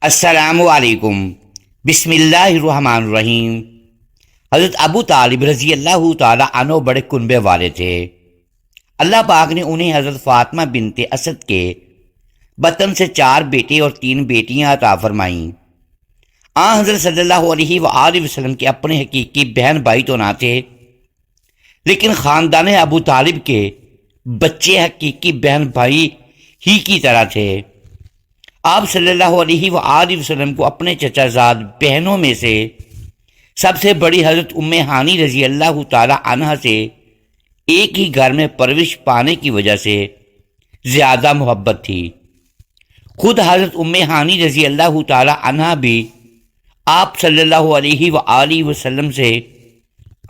السلام علیکم۔ بسم اللہ الرحمن الرحیم۔ حضرت ابو طالب رضی اللہ تعالی عنہ بڑے کنبے والے تھے۔ اللہ پاک نے انہیں حضرت فاطمہ بنت اسد کے بطن سے 4 بیٹے اور 3 بیٹیاں عطا فرمائیں۔ حضرت صلی اللہ علیہ وآلہ وسلم کے اپنے حقیقی بہن بھائی تو نہ تھے، لیکن خاندان ابو طالب کے بچے حقیقی بہن بھائی ہی کی طرح تھے۔ آپ صلی اللہ علیہ وآلہ وسلم کو اپنے چچا زاد بہنوں میں سے سب سے بڑی حضرت ام ہانی رضی اللہ تعالی عنہ سے ایک ہی گھر میں پرورش پانے کی وجہ سے زیادہ محبت تھی۔ خود حضرت ام ہانی رضی اللہ تعالی عنہ بھی آپ صلی اللہ علیہ وآلہ وسلم سے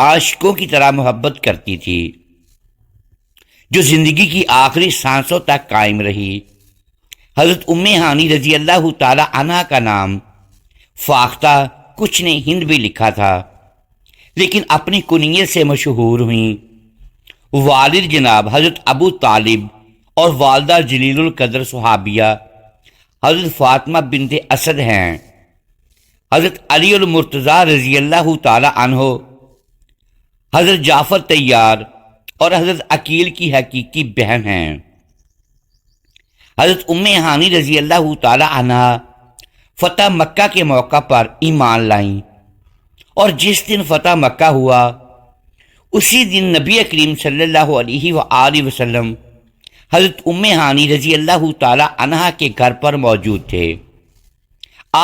عاشقوں کی طرح محبت کرتی تھی، جو زندگی کی آخری سانسوں تک قائم رہی۔ حضرت ام ہانی رضی اللہ تعالی عنہ کا نام فاختہ کچھ نے ہند بھی لکھا تھا، لیکن اپنی کنیت سے مشہور ہوئیں۔ والد جناب حضرت ابو طالب اور والدہ جلیل القدر صحابیہ حضرت فاطمہ بنت اسد ہیں۔ حضرت علی المرتضیٰ رضی اللہ تعالی عنہ حضرت جعفر طیار اور حضرت عقیل کی حقیقی بہن ہیں۔ حضرت ام ہانی رضی اللہ تعالی عنہ فتح مکہ کے موقع پر ایمان لائیں، اور جس دن فتح مکہ ہوا اسی دن نبی کریم صلی اللہ علیہ وآلہ وسلم حضرت ام ہانی رضی اللہ تعالی عنہ کے گھر پر موجود تھے۔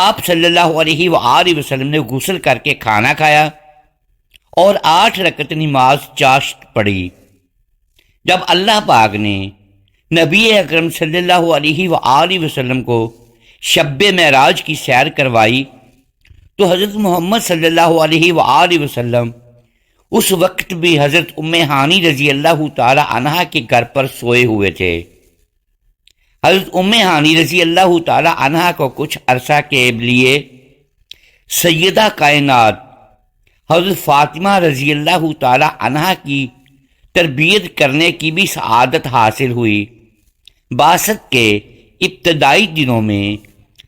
آپ صلی اللہ علیہ وآلہ وسلم نے غسل کر کے کھانا کھایا اور 8 رکعت نماز چاشت پڑھی۔ جب اللہ پاک نے نبی اکرم صلی اللہ علیہ وآلہ وسلم کو شب معراج کی سیر کروائی تو حضرت محمد صلی اللہ علیہ وآلہ وسلم اس وقت بھی حضرت ام ہانی رضی اللہ تعالی عنہ کے گھر پر سوئے ہوئے تھے۔ حضرت ام ہانی رضی اللہ تعالی عنہ کو کچھ عرصہ کے لیے سیدہ کائنات حضرت فاطمہ رضی اللہ تعالی عنہ کی تربیت کرنے کی بھی سعادت حاصل ہوئی۔ بعثت کے ابتدائی دنوں میں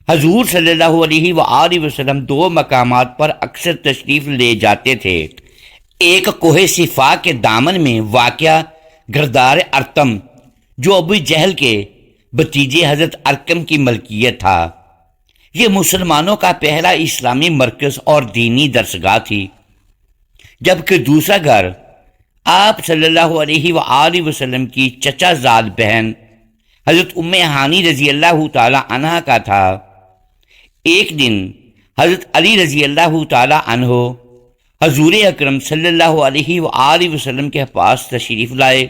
حضور صلی اللہ علیہ وآلہ وسلم 2 مقامات پر اکثر تشریف لے جاتے تھے۔ ایک کوہ صفا کے دامن میں واقع گردار ارتم، جو ابو جہل کے بھتیجے حضرت ارکم کی ملکیت تھا۔ یہ مسلمانوں کا پہلا اسلامی مرکز اور دینی درسگاہ تھی، جبکہ دوسرا گھر آپ صلی اللہ علیہ وآلہ وسلم کی چچا زاد بہن حضرت ام ہانی رضی اللہ تعالی عنہ کا تھا۔ ایک دن حضرت علی رضی اللہ تعالی عنہ حضور اکرم صلی اللہ علیہ وآلہ وسلم کے پاس تشریف لائے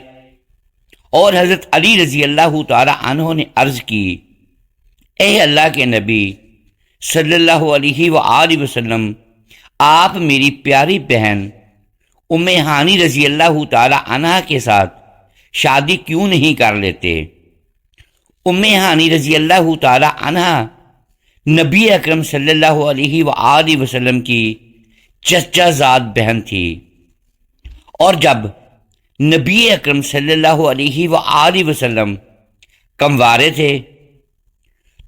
اور حضرت علی رضی اللہ تعالی عنہ نے عرض کی، اے اللہ کے نبی صلی اللہ علیہ وآلہ وسلم، آپ میری پیاری بہن ام ہانی رضی اللہ تعالی عنہ کے ساتھ شادی کیوں نہیں کر لیتے؟ ام ہانی رضی اللہ تعالی عنہ نبی اکرم صلی اللہ علیہ وآلہ وسلم کی چچا زاد بہن تھی، اور جب نبی اکرم صلی اللہ علیہ وآلہ وسلم کموارے تھے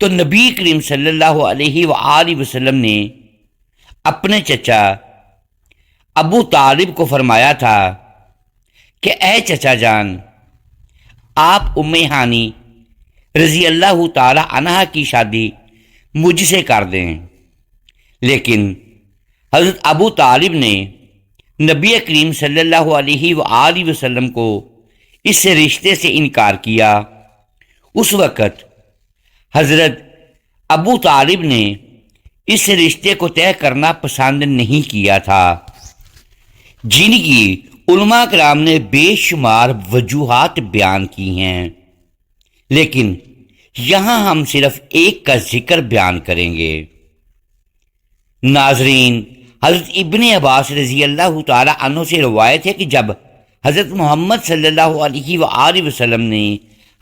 تو نبی کریم صلی اللہ علیہ وآلہ وسلم نے اپنے چچا ابو طالب کو فرمایا تھا کہ اے چچا جان، آپ ام ہانی رضی اللہ تعالی عنہ کی شادی مجھ سے کر دیں۔ لیکن حضرت ابو طالب نے نبی کریم صلی اللہ علیہ وآلہ وسلم کو اس رشتے سے انکار کیا۔ اس وقت حضرت ابو طالب نے اس رشتے کو طے کرنا پسند نہیں کیا تھا، جن کی علماء کرام نے بے شمار وجوہات بیان کی ہیں، لیکن یہاں ہم صرف ایک کا ذکر بیان کریں گے۔ ناظرین، حضرت ابن عباس رضی اللہ تعالی عنہ سے روایت ہے کہ جب حضرت محمد صلی اللہ علیہ وآلہ وسلم نے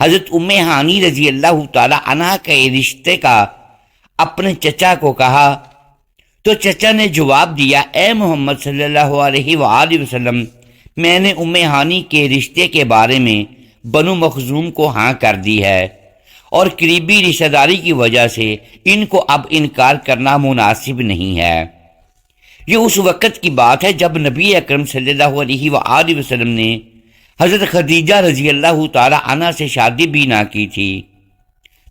حضرت ام ہانی رضی اللہ تعالی عنہ کے رشتے کا اپنے چچا کو کہا تو چچا نے جواب دیا، اے محمد صلی اللہ علیہ وآلہ وسلم، میں نے ام ہانی کے رشتے کے بارے میں بنو مخزوم کو ہاں کر دی ہے، اور قریبی رشتہ داری کی وجہ سے ان کو اب انکار کرنا مناسب نہیں ہے۔ یہ اس وقت کی بات ہے جب نبی اکرم صلی اللہ علیہ وآلہ وسلم نے حضرت خدیجہ رضی اللہ تعالی عنہ سے شادی بھی نہ کی تھی،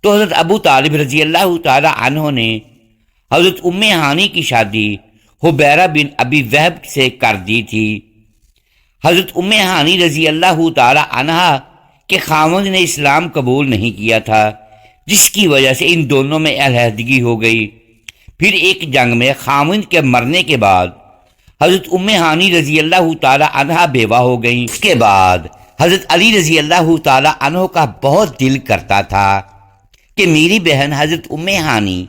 تو حضرت ابو طالب رضی اللہ تعالی عنہ نے حضرت ام ہانی کی شادی حبیرہ بن ابی وہب سے کر دی تھی۔ حضرت ام ہانی رضی اللہ تعالی عنہ کے خاوند نے اسلام قبول نہیں کیا تھا، جس کی وجہ سے ان دونوں میں علیحدگی ہو گئی۔ پھر ایک جنگ میں خاوند کے مرنے کے بعد حضرت ام ہانی رضی اللہ تعالی عنہ بیوہ ہو گئیں۔ اس کے بعد حضرت علی رضی اللہ تعالی عنہ کا بہت دل کرتا تھا کہ میری بہن حضرت ام ہانی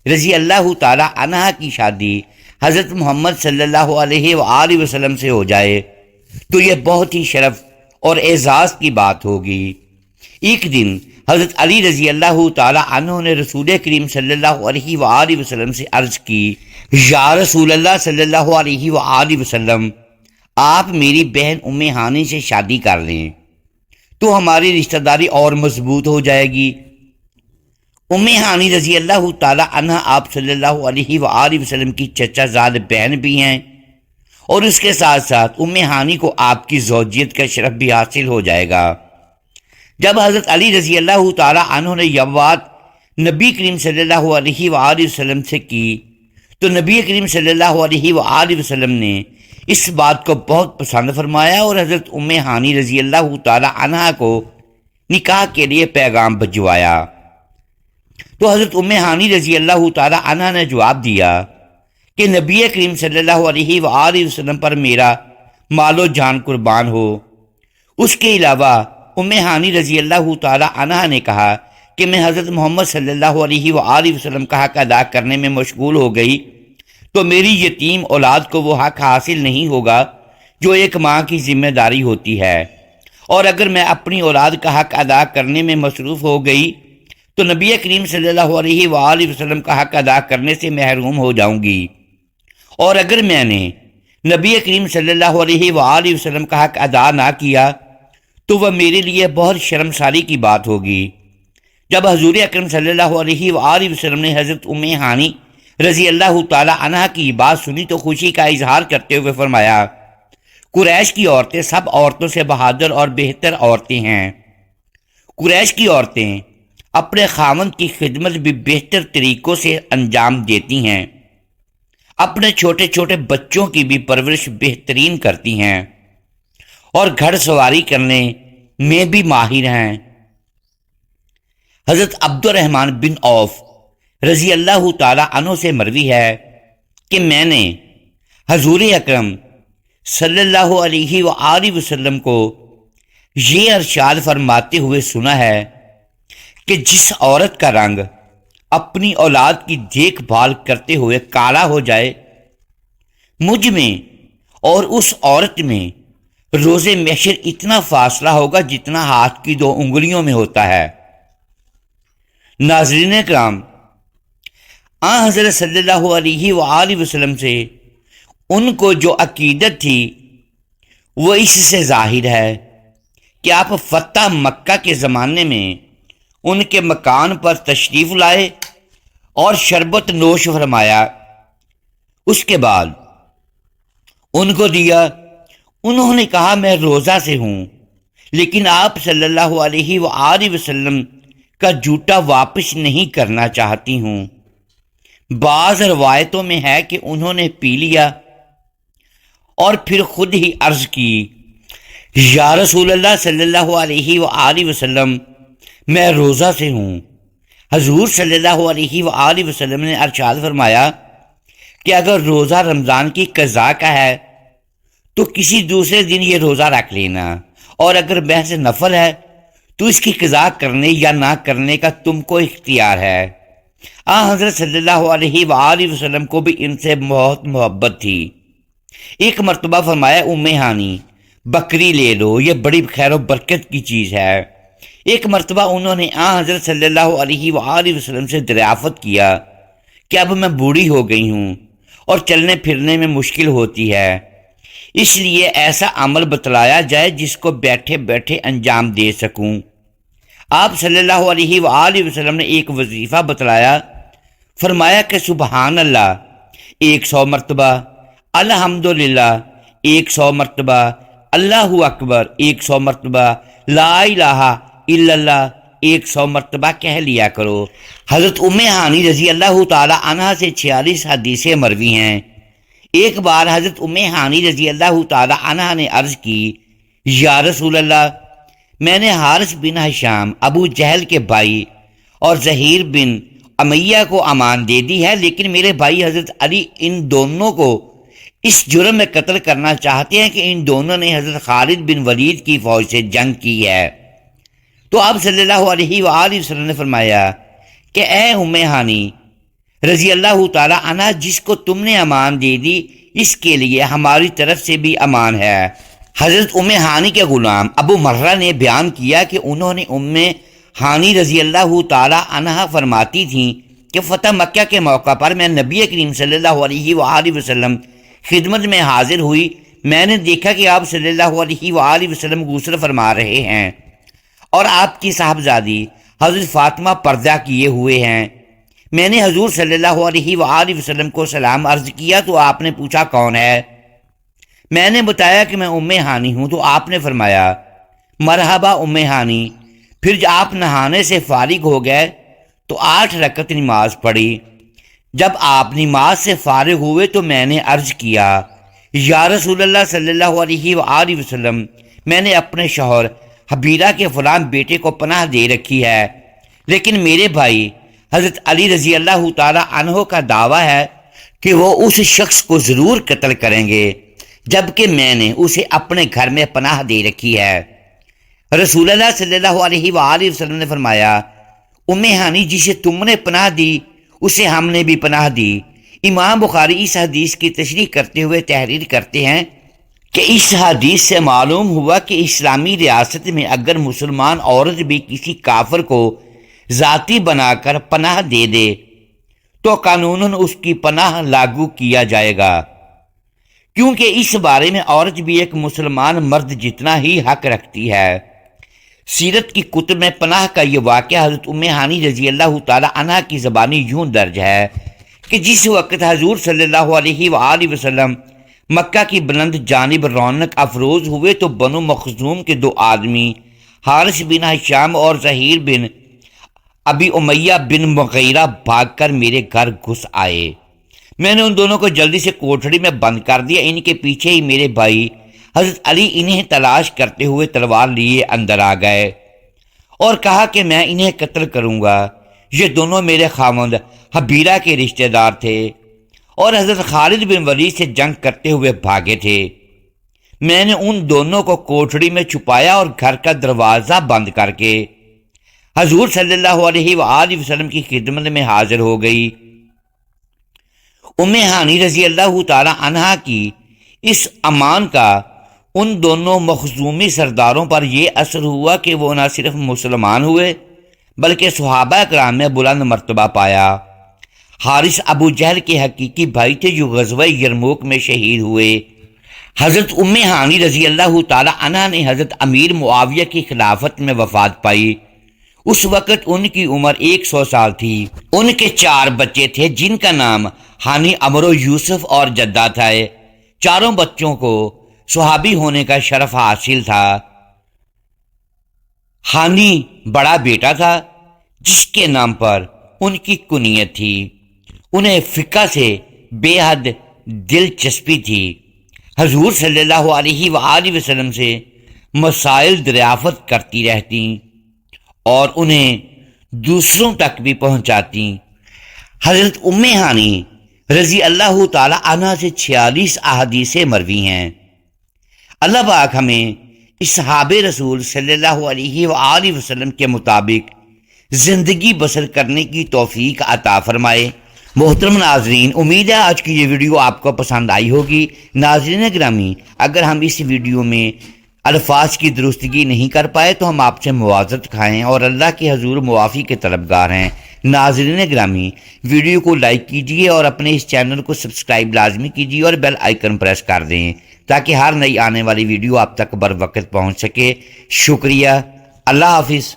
رضی اللہ تعالی عنہ کی شادی حضرت محمد صلی اللہ علیہ وآلہ وسلم سے ہو جائے تو یہ بہت ہی شرف اور اعزاز کی بات ہوگی۔ ایک دن حضرت علی رضی اللہ تعالی عنہ نے رسول کریم صلی اللہ علیہ وآلہ وسلم سے عرض کی، یا رسول اللہ صلی اللہ علیہ وآلہ وسلم، آپ میری بہن ام ہانی سے شادی کر لیں تو ہماری رشتہ داری اور مضبوط ہو جائے گی۔ ام ہانی رضی اللہ تعالی عنہ آپ صلی اللہ علیہ وآلہ وسلم کی چچا زاد بہن بھی ہیں، اور اس کے ساتھ ساتھ ام ہانی کو آپ کی زوجیت کا شرف بھی حاصل ہو جائے گا۔ جب حضرت علی رضی اللہ تعالی عنہ نے یہ بات نبی کریم صلی اللہ علیہ وآلہ وسلم سے کی تو نبی کریم صلی اللہ علیہ وآلہ وسلم نے اس بات کو بہت پسند فرمایا اور حضرت ام ہانی رضی اللہ تعالی عنہ کو نکاح کے لیے پیغام بھجوایا۔ تو حضرت ام ہانی رضی اللہ تعالی عنہ نے جواب دیا کہ نبی کریم صلی اللہ علیہ وآلہ وسلم پر میرا مال و جان قربان ہو۔ اس کے علاوہ ام ہانی رضی اللہ تعالی عنہ نے کہا کہ میں حضرت محمد صلی اللہ علیہ وآلہ وسلم کا حق ادا کرنے میں مشغول ہو گئی تو میری یتیم اولاد کو وہ حق حاصل نہیں ہوگا جو ایک ماں کی ذمہ داری ہوتی ہے، اور اگر میں اپنی اولاد کا حق ادا کرنے میں مصروف ہو گئی تو نبی کریم صلی اللہ علیہ وآلہ وسلم کا حق ادا کرنے سے محروم ہو جاؤں گی، اور اگر میں نے نبی کریم صلی اللہ علیہ وآلہ وسلم کا حق ادا نہ کیا تو وہ میرے لیے بہت شرمساری کی بات ہوگی۔ جب حضور اکرم صلی اللہ علیہ وآلہ وسلم نے حضرت ام ہانی رضی اللہ تعالی عنہ کی بات سنی تو خوشی کا اظہار کرتے ہوئے فرمایا، قریش کی عورتیں سب عورتوں سے بہادر اور بہتر عورتیں ہیں۔ قریش کی عورتیں اپنے خاوند کی خدمت بھی بہتر طریقوں سے انجام دیتی ہیں، اپنے چھوٹے چھوٹے بچوں کی بھی پرورش بہترین کرتی ہیں، اور گھڑ سواری کرنے میں بھی ماہر ہیں۔ حضرت عبد الرحمن بن عوف رضی اللہ تعالی عنہ سے مروی ہے کہ میں نے حضور اکرم صلی اللہ علیہ وآلہ وسلم کو یہ ارشاد فرماتے ہوئے سنا ہے کہ جس عورت کا رنگ اپنی اولاد کی دیکھ بھال کرتے ہوئے کالا ہو جائے، مجھ میں اور اس عورت میں روز محشر اتنا فاصلہ ہوگا جتنا ہاتھ کی 2 انگلیوں میں ہوتا ہے۔ ناظرین کرام، آن حضرت صلی اللہ علیہ وآلہ وسلم سے ان کو جو عقیدت تھی وہ اس سے ظاہر ہے کہ آپ فتح مکہ کے زمانے میں ان کے مکان پر تشریف لائے اور شربت نوش فرمایا، اس کے بعد ان کو دیا۔ انہوں نے کہا میں روزہ سے ہوں، لیکن آپ صلی اللہ علیہ وآلہ وسلم کا جوتا واپس نہیں کرنا چاہتی ہوں۔ بعض روایتوں میں ہے کہ انہوں نے پی لیا اور پھر خود ہی عرض کی، یا رسول اللہ صلی اللہ علیہ وآلہ وسلم، میں روزہ سے ہوں۔ حضور صلی اللہ علیہ وآلہ وسلم نے ارشاد فرمایا کہ اگر روزہ رمضان کی قضا کا ہے تو کسی دوسرے دن یہ روزہ رکھ لینا، اور اگر محض نفل ہے تو اس کی قضا کرنے یا نہ کرنے کا تم کو اختیار ہے۔ حضرت صلی اللہ علیہ وآلہ وسلم کو بھی ان سے بہت محبت تھی۔ ایک مرتبہ فرمایا، ام ہانی بکری لے لو، یہ بڑی خیر و برکت کی چیز ہے۔ ایک مرتبہ انہوں نے حضرت صلی اللہ علیہ وآلہ وسلم سے دریافت کیا کہ اب میں بوڑھی ہو گئی ہوں اور چلنے پھرنے میں مشکل ہوتی ہے، اس لیے ایسا عمل بتلایا جائے جس کو بیٹھے بیٹھے انجام دے سکوں۔ آپ صلی اللہ علیہ وآلہ وسلم نے ایک وظیفہ بتلایا، فرمایا کہ سبحان اللہ 100 مرتبہ، الحمدللہ 100 مرتبہ، اللہ اکبر 100 مرتبہ، لا الہ الا اللہ 100 مرتبہ کہہ لیا کرو۔ حضرت ام ہانی رضی اللہ تعالی عنہ سے 46 حدیثیں مروی ہیں۔ ایک بار حضرت ام ہانی رضی اللہ تعالی عنہ نے عرض کی، یا رسول اللہ، میں نے حارث بن ہشام ابو جہل کے بھائی اور زہیر بن امیہ کو امان دے دی ہے، لیکن میرے بھائی حضرت علی ان دونوں کو اس جرم میں قتل کرنا چاہتے ہیں کہ ان دونوں نے حضرت خالد بن ولید کی فوج سے جنگ کی ہے۔ تو آپ صلی اللہ علیہ وآلہ وسلم نے فرمایا کہ اے ام ہانی رضی اللہ تعالی عنہ، جس کو تم نے امان دے دی اس کے لیے ہماری طرف سے بھی امان ہے۔ حضرت ام ہانی کے غلام ابو مرہ نے بیان کیا کہ انہوں نے ام ہانی رضی اللہ تعالی عنہ فرماتی تھیں کہ فتح مکہ کے موقع پر میں نبی کریم صلی اللہ علیہ وآلہ وسلم خدمت میں حاضر ہوئی۔ میں نے دیکھا کہ آپ صلی اللہ علیہ وآلہ وسلم غسل فرما رہے ہیں اور آپ کی صاحبزادی حضرت فاطمہ پردہ کیے ہوئے ہیں۔ میں نے حضور صلی اللہ علیہ وآلہ وسلم کو سلام عرض کیا تو آپ نے پوچھا کون ہے؟ میں نے بتایا کہ میں ام ہانی ہوں، تو آپ نے فرمایا مرحبا ام ہانی۔ پھر جب آپ نہانے سے فارغ ہو گئے تو 8 رکعت نماز پڑھی۔ جب آپ نماز سے فارغ ہوئے تو میں نے عرض کیا، یا رسول اللہ صلی اللہ علیہ وآلہ وسلم، میں نے اپنے شوہر حبیرہ کے فلاں بیٹے کو پناہ دے رکھی ہے، لیکن میرے بھائی حضرت علی رضی اللہ تعالی عنہ کا دعویٰ ہے کہ وہ اس شخص کو ضرور قتل کریں گے، جبکہ میں نے اسے اپنے گھر میں پناہ دے رکھی ہے۔ رسول اللہ صلی اللہ علیہ وآلہ وسلم نے فرمایا، ام ہانی جسے تم نے پناہ دی اسے ہم نے بھی پناہ دی۔ امام بخاری اس حدیث کی تشریح کرتے ہوئے تحریر کرتے ہیں کہ اس حدیث سے معلوم ہوا کہ اسلامی ریاست میں اگر مسلمان عورت بھی کسی کافر کو ذاتی بنا کر پناہ دے دے تو قانوناً اس کی پناہ لاگو کیا جائے گا، کیونکہ اس بارے میں عورت بھی ایک مسلمان مرد جتنا ہی حق رکھتی ہے۔ سیرت کی کتب میں پناہ کا یہ واقعہ حضرت ام ہانی رضی اللہ تعالی عنہ کی زبانی یوں درج ہے کہ جس وقت حضور صلی اللہ علیہ وآلہ وسلم مکہ کی بلند جانب رونق افروز ہوئے تو بنو مخزوم کے 2 آدمی حارث بن ہشام اور زہیر بن ابی امیہ بن مغیرہ بھاگ کر میرے گھر گھس آئے۔ میں نے ان دونوں کو جلدی سے کوٹھڑی میں بند کر دیا۔ ان کے پیچھے ہی میرے بھائی حضرت علی انہیں تلاش کرتے ہوئے تلوار لیے اندر آ گئے اور کہا کہ میں انہیں قتل کروں گا۔ یہ دونوں میرے خاوند حبیرہ کے رشتہ دار تھے اور حضرت خالد بن ولید سے جنگ کرتے ہوئے بھاگے تھے۔ میں نے ان دونوں کو کوٹھڑی میں چھپایا اور گھر کا دروازہ بند کر کے حضور صلی اللہ علیہ وآلہ وسلم کی خدمت میں حاضر ہو گئی۔ ام ہانی رضی اللہ تعالی عنہ کی اس امان کا ان دونوں مخزومی سرداروں پر یہ اثر ہوا کہ وہ نہ صرف مسلمان ہوئے بلکہ صحابہ کرام میں بلند مرتبہ پایا۔ حارث ابو جہل کے حقیقی بھائی تھے جو غزوہ یرموک میں شہید ہوئے۔ حضرت ام ہانی رضی اللہ تعالی عنہ نے حضرت امیر معاویہ کی خلافت میں وفات پائی۔ اس وقت ان کی عمر 100 سال تھی۔ ان کے 4 بچے تھے جن کا نام ہانی عمرو یوسف اور جدہ تھا۔ چاروں بچوں کو صحابی ہونے کا شرف حاصل تھا۔ ہانی بڑا بیٹا تھا جس کے نام پر ان کی کنیت تھی۔ انہیں فقہ سے بے حد دلچسپی تھی۔ حضور صلی اللہ علیہ وآلہ وسلم سے مسائل دریافت کرتی رہتی اور انہیں دوسروں تک بھی پہنچاتی۔ حضرت ام ہانی رضی اللہ تعالی عنہ سے 46 احادیث مروی ہیں۔ اللہ پاک ہمیں اصحاب رسول صلی اللہ علیہ وآلہ وسلم کے مطابق زندگی بسر کرنے کی توفیق عطا فرمائے۔ محترم ناظرین، امید ہے آج کی یہ ویڈیو آپ کو پسند آئی ہوگی۔ ناظرین گرامی، اگر ہم اس ویڈیو میں الفاظ کی درستگی نہیں کر پائے تو ہم آپ سے معذرت کھائیں اور اللہ کے حضور معافی کے طلبگار ہیں۔ ناظرین گرامی، ویڈیو کو لائک کیجئے اور اپنے اس چینل کو سبسکرائب لازمی کیجئے اور بیل آئیکن پریس کر دیں تاکہ ہر نئی آنے والی ویڈیو آپ تک بر وقت پہنچ سکے۔ شکریہ، اللہ حافظ۔